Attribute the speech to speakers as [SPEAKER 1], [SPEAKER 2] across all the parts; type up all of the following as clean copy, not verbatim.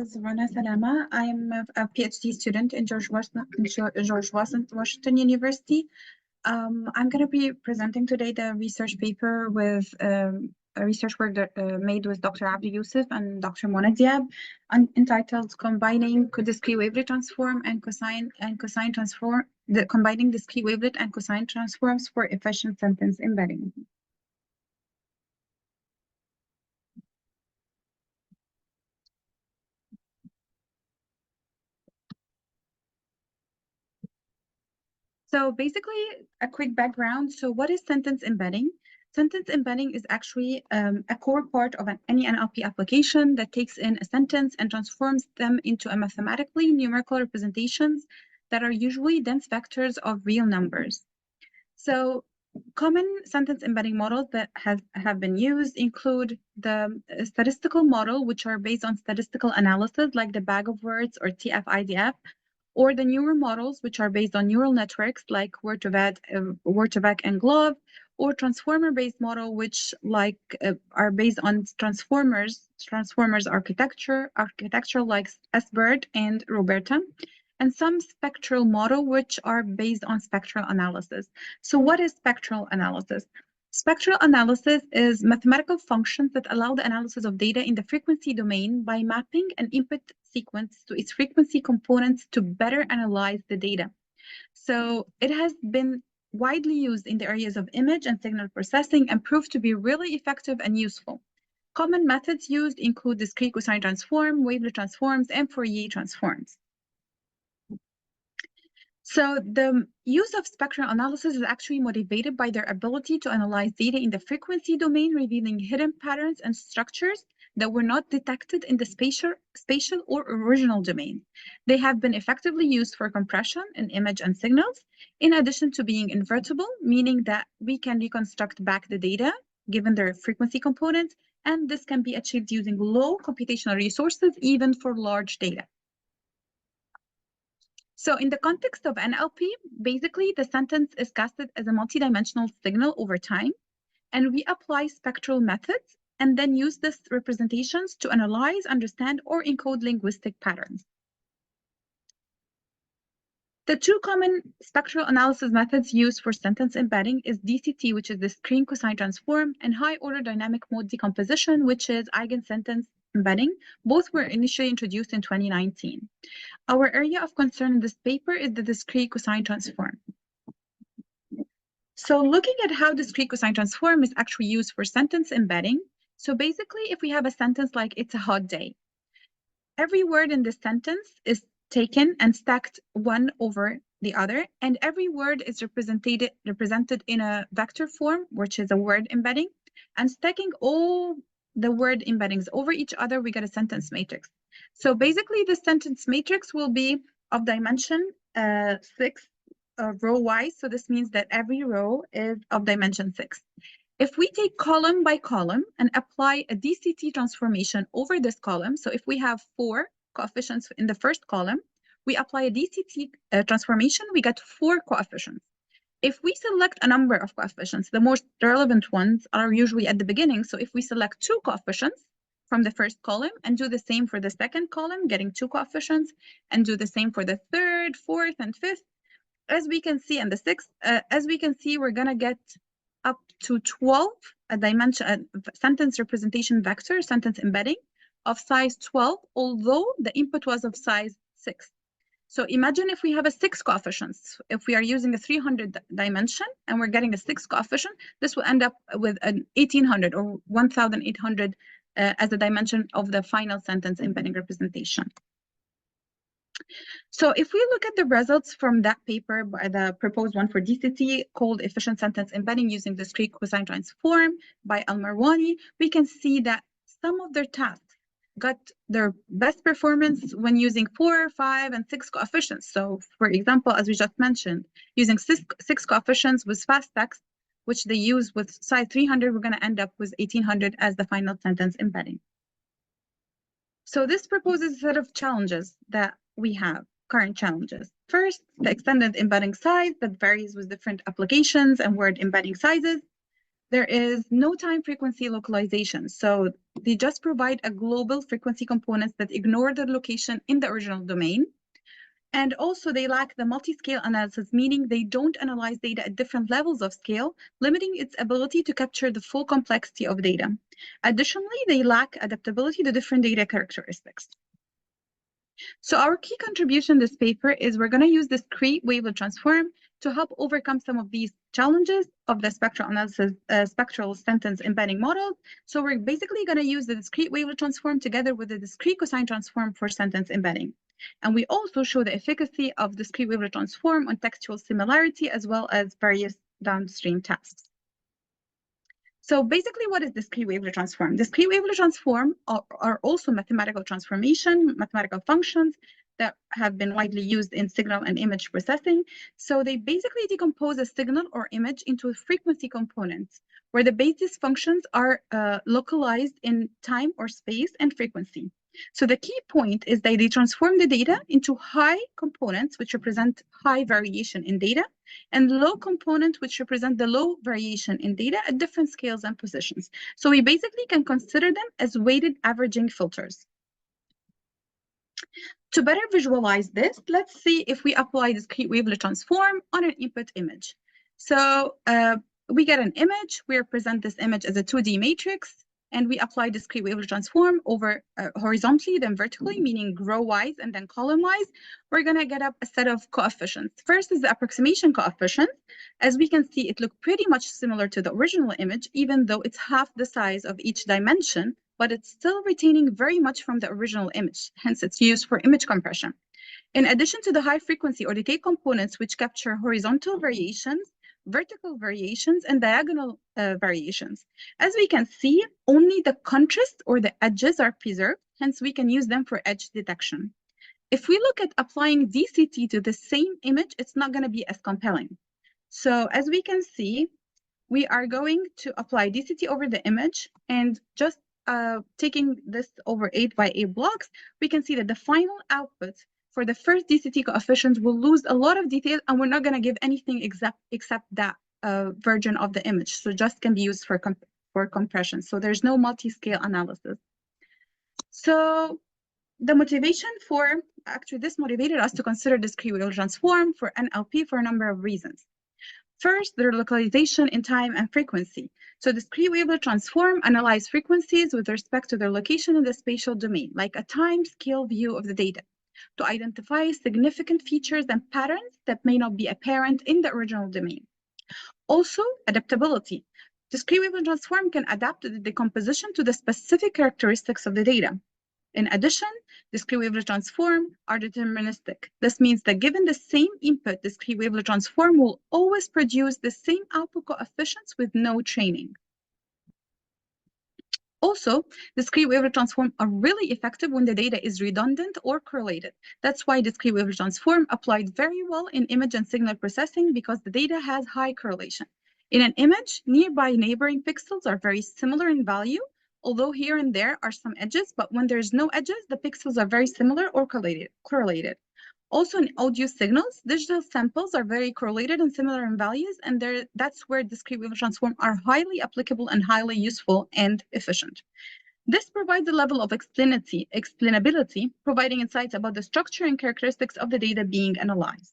[SPEAKER 1] is Rana Salama. I'm a PhD student in George Washington University. I'm going to be presenting today the research paper with a research work that made with Dr. Abdou Yusuf and Dr. Mona Diab, entitled "Combining Discrete Wavelet Transform and Cosine Transform." Combining Discrete Wavelet and Cosine Transforms for efficient sentence embedding. So basically, a quick background. So what is sentence embedding? Sentence embedding is actually a core part of any NLP application that takes in a sentence and transforms them into a mathematically numerical representations that are usually dense vectors of real numbers. So common sentence embedding models that have been used include the statistical model, which are based on statistical analysis like the bag of words or TF-IDF, or the neural models, which are based on neural networks like Word2Vec and GloVe, or transformer-based model, which are based on transformers architecture like SBIRD and Roberta, and some spectral model, which are based on spectral analysis. So what is spectral analysis? Spectral analysis is mathematical functions that allow the analysis of data in the frequency domain by mapping an input sequence to its frequency components to better analyze the data. So it has been widely used in the areas of image and signal processing and proved to be really effective and useful. Common methods used include discrete cosine transform, wavelet transforms, and Fourier transforms. So the use of spectral analysis is actually motivated by their ability to analyze data in the frequency domain, revealing hidden patterns and structures that were not detected in the spatial or original domain. They have been effectively used for compression in image and signals, in addition to being invertible, meaning that we can reconstruct back the data given their frequency component, and this can be achieved using low computational resources, even for large data. So in the context of NLP, basically the sentence is casted as a multidimensional signal over time, and we apply spectral methods and then use these representations to analyze, understand, or encode linguistic patterns. The two common spectral analysis methods used for sentence embedding is DCT, which is Discrete Cosine Transform, and high-order dynamic mode decomposition, which is eigensentence embedding. Both were initially introduced in 2019. Our area of concern in this paper is the discrete cosine transform. So looking at how discrete cosine transform is actually used for sentence embedding. So basically, if we have a sentence like "it's a hot day," every word in this sentence is taken and stacked one over the other, and every word is represented in a vector form, which is a word embedding, and stacking all the word embeddings over each other, we get a sentence matrix. So basically, the sentence matrix will be of dimension 6 row-wise. So this means that every row is of dimension 6. If we take column by column and apply a DCT transformation over this column, so if we have 4 coefficients in the first column, we apply a DCT transformation, we get 4 coefficients. If we select a number of coefficients, the most relevant ones are usually at the beginning. So if we select 2 coefficients from the first column and do the same for the second column, getting 2 coefficients, and do the same for the third, fourth, and fifth, as we can see, and the sixth, as we can see, we're going to get up to 12 sentence representation vector, sentence embedding of size 12, although the input was of size 6. So imagine if we have a 6 coefficients. If we are using a 300 dimension and we're getting a 6 coefficient, this will end up with an 1800 or 1800 as the dimension of the final sentence embedding representation. So if we look at the results from that paper, by the proposed one for DCT called Efficient Sentence Embedding Using Discrete Cosine Transform by Al-Marwani, we can see that some of their tasks got their best performance when using 4, 5, and 6 coefficients. So for example, as we just mentioned, using 6 coefficients with fast text, which they use with size 300, we're going to end up with 1800 as the final sentence embedding. So this proposes a set of challenges that we have, current challenges. First, the extended embedding size that varies with different applications and word embedding sizes. there is no time frequency localization. So they just provide a global frequency components that ignore the location in the original domain. And also they lack the multi-scale analysis, meaning they don't analyze data at different levels of scale, limiting its ability to capture the full complexity of data. Additionally, they lack adaptability to different data characteristics. So our key contribution to this paper is we're going to use Discrete Wavelet Transform to help overcome some of these challenges of the spectral analysis, spectral sentence embedding models. So we're basically going to use the Discrete Wavelet Transform together with the Discrete Cosine Transform for sentence embedding. And we also show the efficacy of Discrete Wavelet Transform on textual similarity as well as various downstream tasks. So basically, what is Discrete Wavelet Transform? Discrete Wavelet Transform are also mathematical mathematical functions that have been widely used in signal and image processing. So they basically decompose a signal or image into frequency components, where the basis functions are localized in time or space and frequency. So the key point is that they transform the data into high components, which represent high variation in data, and low component, which represent the low variation in data at different scales and positions. So we basically can consider them as weighted averaging filters. To better visualize this, let's see if we apply Discrete Wavelet Transform on an input image. So we get an image, we represent this image as a 2D matrix, and we apply Discrete Wavelet Transform over horizontally, then vertically, meaning row-wise and then column-wise. We're going to get up a set of coefficients. First is the approximation coefficient. As we can see, it looks pretty much similar to the original image, even though it's half the size of each dimension, but it's still retaining very much from the original image. Hence, it's used for image compression. In addition to the high frequency or decay components, which capture horizontal variations, vertical variations, and diagonal variations. As we can see, only the contrast or the edges are preserved, hence we can use them for edge detection. If we look at applying DCT to the same image, it's not going to be as compelling. So as we can see, we are going to apply DCT over the image, and just taking this over 8x8 blocks, we can see that the final output for the first DCT coefficient will lose a lot of detail, and we're not going to give anything except that version of the image. So just can be used for compression. So there's no multi-scale analysis. So the motivation for, actually this motivated us to consider Discrete Wavelet Transform for NLP for a number of reasons. First, their localization in time and frequency. So Discrete Wavelet Transform analyze frequencies with respect to their location in the spatial domain, like a time-scale view of the data, to identify significant features and patterns that may not be apparent in the original domain. Also, adaptability. Discrete Wavelet Transform can adapt the decomposition to the specific characteristics of the data. In addition, Discrete Wavelet Transform are deterministic. This means that given the same input, Discrete Wavelet Transform will always produce the same output coefficients with no training. Also, Discrete Wavelet Transform are really effective when the data is redundant or correlated. That's why Discrete Wavelet Transform applied very well in image and signal processing, because the data has high correlation. In an image, nearby neighboring pixels are very similar in value, although here and there are some edges, but when there's no edges, the pixels are very similar or correlated. Also, in audio signals, digital samples are very correlated and similar in values, and that's where Discrete Wavelet Transform are highly applicable and highly useful and efficient. This provides a level of explainability, providing insights about the structure and characteristics of the data being analyzed.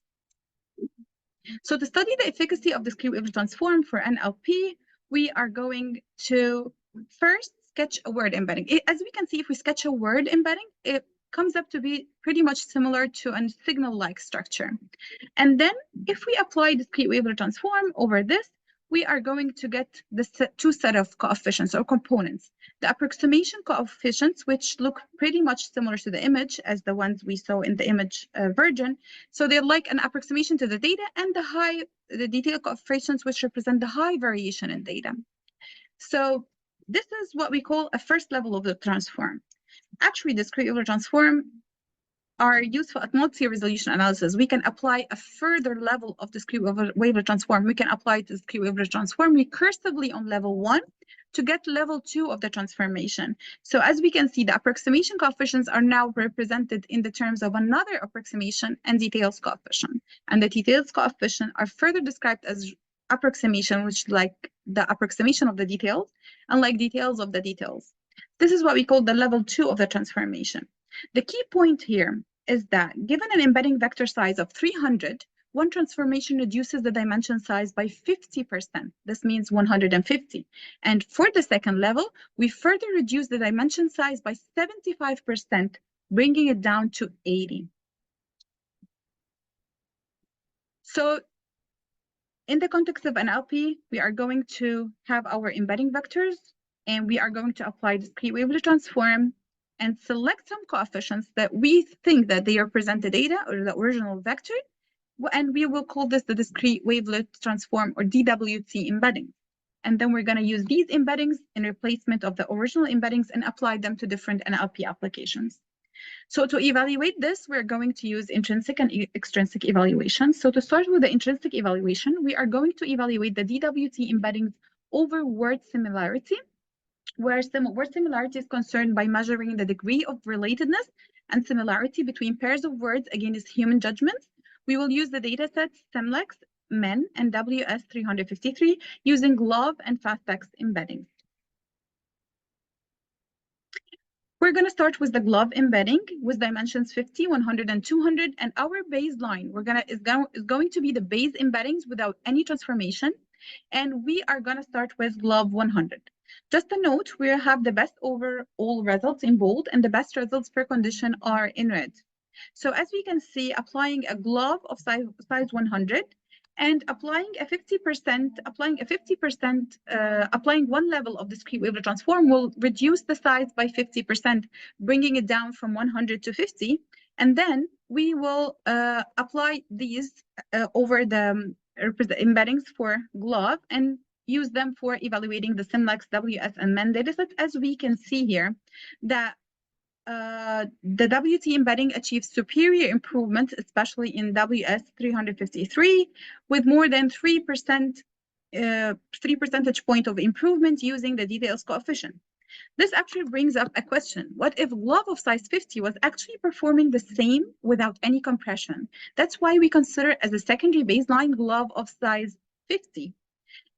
[SPEAKER 1] So to study the efficacy of Discrete Wavelet Transform for NLP, we are going to first sketch a word embedding. As we can see, if we sketch a word embedding, it comes up to be pretty much similar to a signal-like structure. And then if we apply Discrete Wavelet Transform over this, we are going to get the two set of coefficients or components. The approximation coefficients, which look pretty much similar to the image as the ones we saw in the image version. So they're like an approximation to the data, and the detail coefficients, which represent the high variation in data. So this is what we call a first level of the transform. Actually, Discrete Wavelet Transform are useful at multi-resolution analysis. We can apply a further level of Discrete Wavelet Transform. We can apply Discrete Wavelet Transform recursively on level 1 to get level 2 of the transformation. So as we can see, the approximation coefficients are now represented in the terms of another approximation and details coefficient. And the details coefficient are further described as approximation, which like the approximation of the details, unlike details of the details. This is what we call the level 2 of the transformation. The key point here is that given an embedding vector size of 300, one transformation reduces the dimension size by 50%. This means 150. And for the second level, we further reduce the dimension size by 75%, bringing it down to 80. So in the context of an LP, we are going to have our embedding vectors, and we are going to apply discrete wavelet transform and select some coefficients that we think that they represent the data or the original vector, and we will call this the discrete wavelet transform or DWT embedding. And then we're going to use these embeddings in replacement of the original embeddings and apply them to different NLP applications. So to evaluate this, we're going to use intrinsic and extrinsic evaluation. So to start with the intrinsic evaluation, we are going to evaluate the DWT embeddings over word similarity, where word similarity is concerned by measuring the degree of relatedness and similarity between pairs of words against human judgments. We will use the datasets SIMLEX, MEN, and WS353 using GLOV and FastText embeddings. We're going to start with the GLOV embedding with dimensions 50, 100, and 200, and our baseline is going to be the base embeddings without any transformation, and we are going to start with GLOV 100. Just a note, we have the best overall results in bold, and the best results per condition are in red. So as we can see, applying a GLOV of size 100 and applying one level of discrete wavelet transform will reduce the size by 50%, bringing it down from 100 to 50. And then we will apply these over the embeddings for GLOV and use them for evaluating the SIMLEX, WS, and MEN datasets. As we can see here, that the WT embedding achieves superior improvement, especially in WS353, with more than 3 percentage point of improvement using the details coefficient. This actually brings up a question. What if GLOV of size 50 was actually performing the same without any compression? That's why we consider as a secondary baseline GLOV of size 50.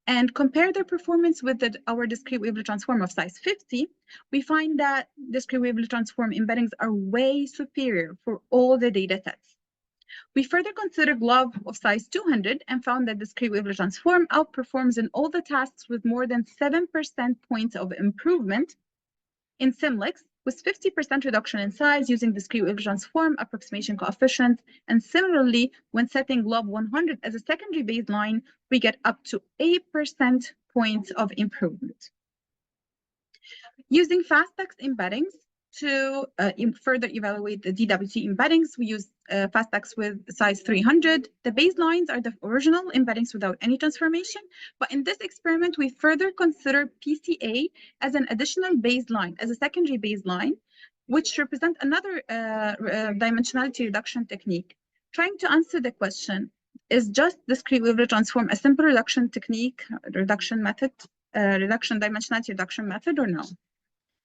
[SPEAKER 1] And compare their performance with our discrete wavelet transform of size 50, we find that discrete wavelet transform embeddings are way superior for all the data sets. We further consider GLOV of size 200 and found that discrete wavelet transform outperforms in all the tasks with more than 7% points of improvement in SIMLEX, with 50% reduction in size using discrete wavelet transform approximation coefficient. And similarly, when setting GLOV 100 as a secondary baseline, we get up to 8% points of improvement. Using FastText embeddings to further evaluate the DWT embeddings, we use FastText with size 300. The baselines are the original embeddings without any transformation, but in this experiment, we further consider PCA as an additional baseline, as a secondary baseline, which represents another dimensionality reduction technique. Trying to answer the question, is just discrete wavelet transform a simple reduction technique, dimensionality reduction method, or no?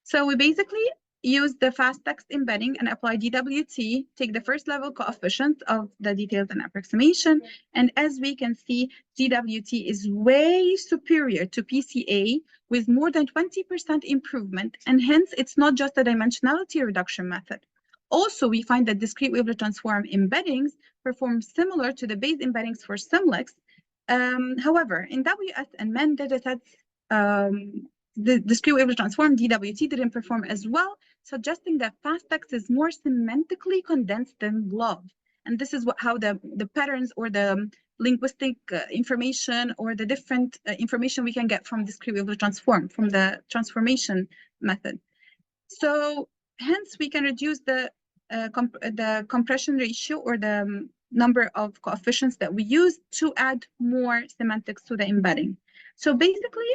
[SPEAKER 1] So we basically use the FastText embedding and apply DWT, take the first level coefficient of the details and approximation. And as we can see, DWT is way superior to PCA with more than 20% improvement. And hence, it's not just a dimensionality reduction method. Also, we find that discrete wavelet transform embeddings perform similar to the base embeddings for SIMLEX. However, in WS and MEN datasets, the discrete wavelet transform DWT didn't perform as well, suggesting that FastText is more semantically condensed than GLOV. And this is how the patterns or the linguistic information or the different information we can get from discrete wavelet transform, from the transformation method. So hence, we can reduce the compression ratio or the number of coefficients that we use to add more semantics to the embedding. So basically,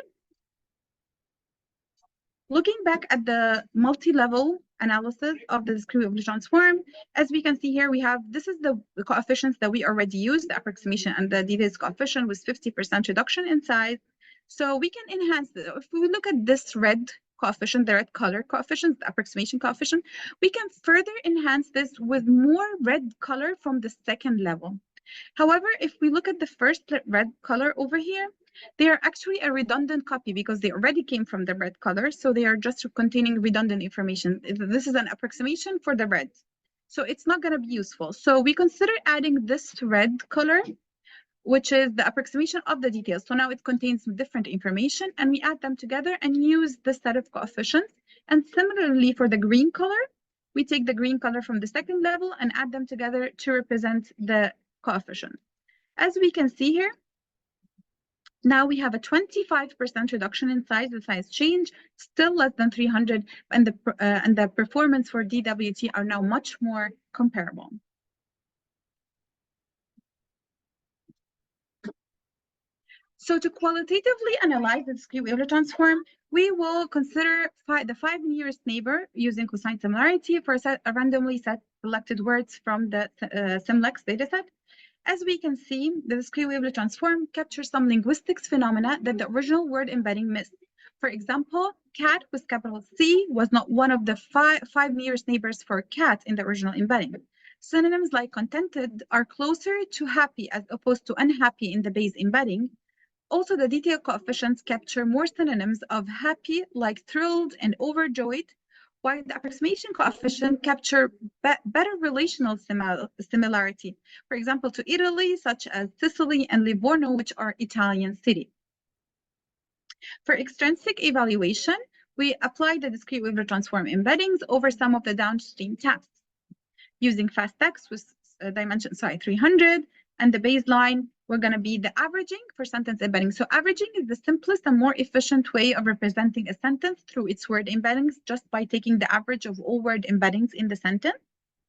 [SPEAKER 1] looking back at the multi-level analysis of the discrete wavelet transform, as we can see here, this is the coefficients that we already used, the approximation and the details coefficient with 50% reduction in size. So we can enhance it. If we look at this red coefficient, the red color coefficient, the approximation coefficient, we can further enhance this with more red color from the second level. However, if we look at the first red color over here, they are actually a redundant copy because they already came from the red color, so they are just containing redundant information. This is an approximation for the red, so it's not going to be useful. So we consider adding this red color, which is the approximation of the details. So now it contains different information, and we add them together and use the set of coefficients. And similarly for the green color, we take the green color from the second level and add them together to represent the coefficient. As we can see here, now we have a 25% reduction in size, the size change, still less than 300, and the performance for DWT are now much more comparable. So to qualitatively analyze the discrete Wavelet transform, we will consider the 5 nearest neighbor using cosine similarity for a randomly selected words from the SIMLEX dataset. As we can see, the discrete Wavelet transform captures some linguistics phenomena that the original word embedding missed. For example, cat with capital C was not one of the five nearest neighbors for cat in the original embedding. Synonyms like contented are closer to happy as opposed to unhappy in the base embedding. Also, the detail coefficients capture more synonyms of happy, like thrilled and overjoyed, while the approximation coefficient capture better relational similarity. For example, to Italy, such as Sicily and Livorno, which are Italian cities. For extrinsic evaluation, we apply the discrete Wavelet transform embeddings over some of the downstream tasks. Using fast-text with dimension 300, and the baseline, we're going to be the averaging for sentence embedding. So averaging is the simplest and more efficient way of representing a sentence through its word embeddings, just by taking the average of all word embeddings in the sentence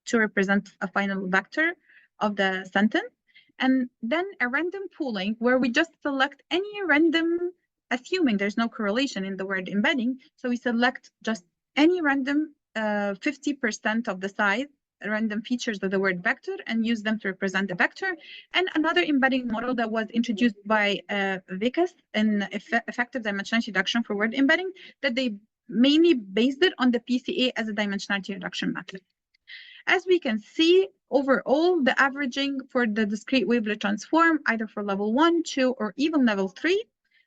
[SPEAKER 1] to represent a final vector of the sentence. And then a random pooling where we just select any random, assuming there's no correlation in the word embedding. So we select just any random 50% of the size random features of the word vector and use them to represent the vector. And another embedding model that was introduced by Vikas in effective dimensionality reduction for word embedding, that they mainly based it on the PCA as a dimensionality reduction method. As we can see, overall, the averaging for the discrete Wavelet transform, either for level 1, 2, or even level 3,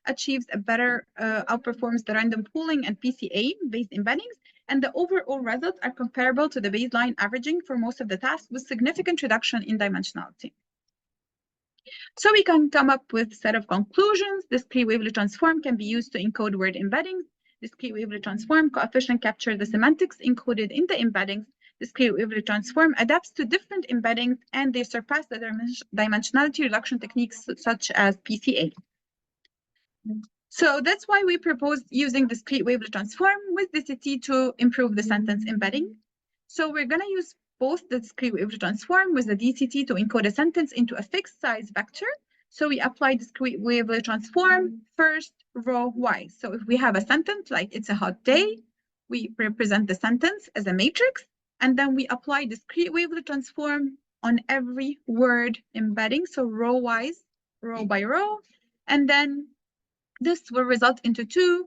[SPEAKER 1] achieves a better, outperforms the random pooling and PCA-based embeddings, and the overall results are comparable to the baseline averaging for most of the tasks with significant reduction in dimensionality. So we can come up with a set of conclusions. Discrete Wavelet transform can be used to encode word embeddings. Discrete Wavelet transform coefficient capture the semantics encoded in the embeddings. Discrete Wavelet transform adapts to different embeddings, and they surpass the dimensionality reduction techniques such as PCA. So that's why we proposed using discrete Wavelet transform with DCT to improve the sentence embedding. So we're going to use both the discrete Wavelet transform with the DCT to encode a sentence into a fixed size vector. So we apply discrete Wavelet transform first row wise. So if we have a sentence like it's a hot day, we represent the sentence as a matrix, and then we apply discrete Wavelet transform on every word embedding, so row wise, row by row, and then this will result into two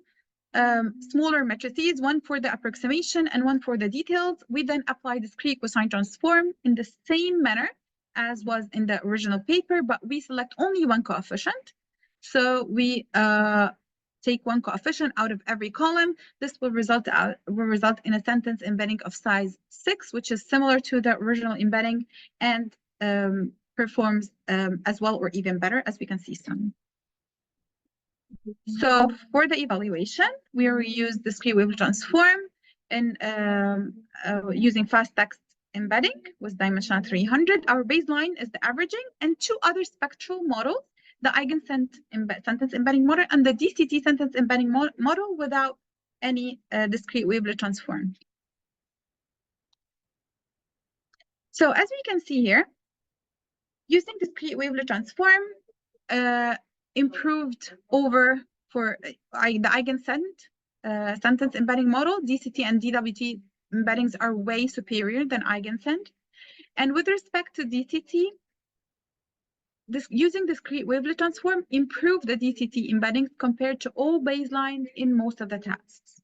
[SPEAKER 1] smaller matrices, one for the approximation and one for the details. We then apply discrete cosine transform in the same manner as was in the original paper, but we select only one coefficient. So we take one coefficient out of every column. This will result in a sentence embedding of size 6, which is similar to the original embedding and performs as well or even better, as we can see some. So for the evaluation, we reuse discrete Wavelet transform in using fast text embedding with dimension 300. Our baseline is the averaging and two other spectral models, the eigensent sentence embedding model and the DCT sentence embedding model without any discrete Wavelet transform. So as we can see here, using discrete Wavelet transform, improved over for the eigensent sentence embedding model. DCT and DWT embeddings are way superior than eigensent. And with respect to DCT, using discrete Wavelet transform improved the DCT embeddings compared to all baselines in most of the tasks.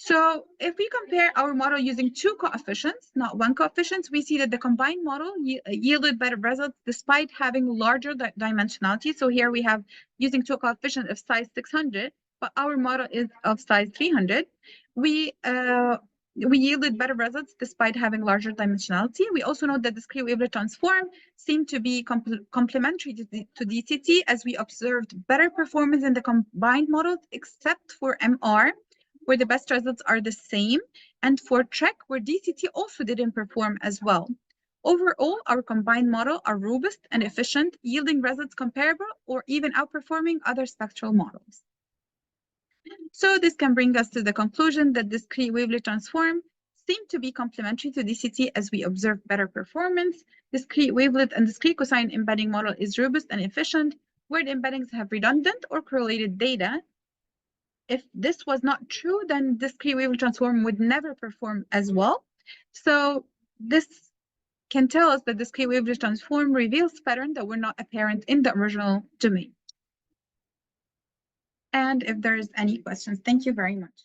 [SPEAKER 1] So if we compare our model using two coefficients, not one coefficient, we see that the combined model yielded better results despite having larger dimensionality. So here we have using two coefficients of size 600, but our model is of size 300. We yielded better results despite having larger dimensionality. We also know that discrete wavelet transform seemed to be complementary to DCT, as we observed better performance in the combined models, except for MR, where the best results are the same, and for TREC, where DCT also didn't perform as well. Overall, our combined model are robust and efficient, yielding results comparable or even outperforming other spectral models. So this can bring us to the conclusion that discrete wavelet transform seem to be complementary to DCT, as we observe better performance. Discrete wavelet and discrete cosine embedding model is robust and efficient, where the embeddings have redundant or correlated data. If this was not true, then discrete wavelet transform would never perform as well. So this can tell us that discrete wavelet transform reveals patterns that were not apparent in the original domain. And if there's any questions, thank you very much.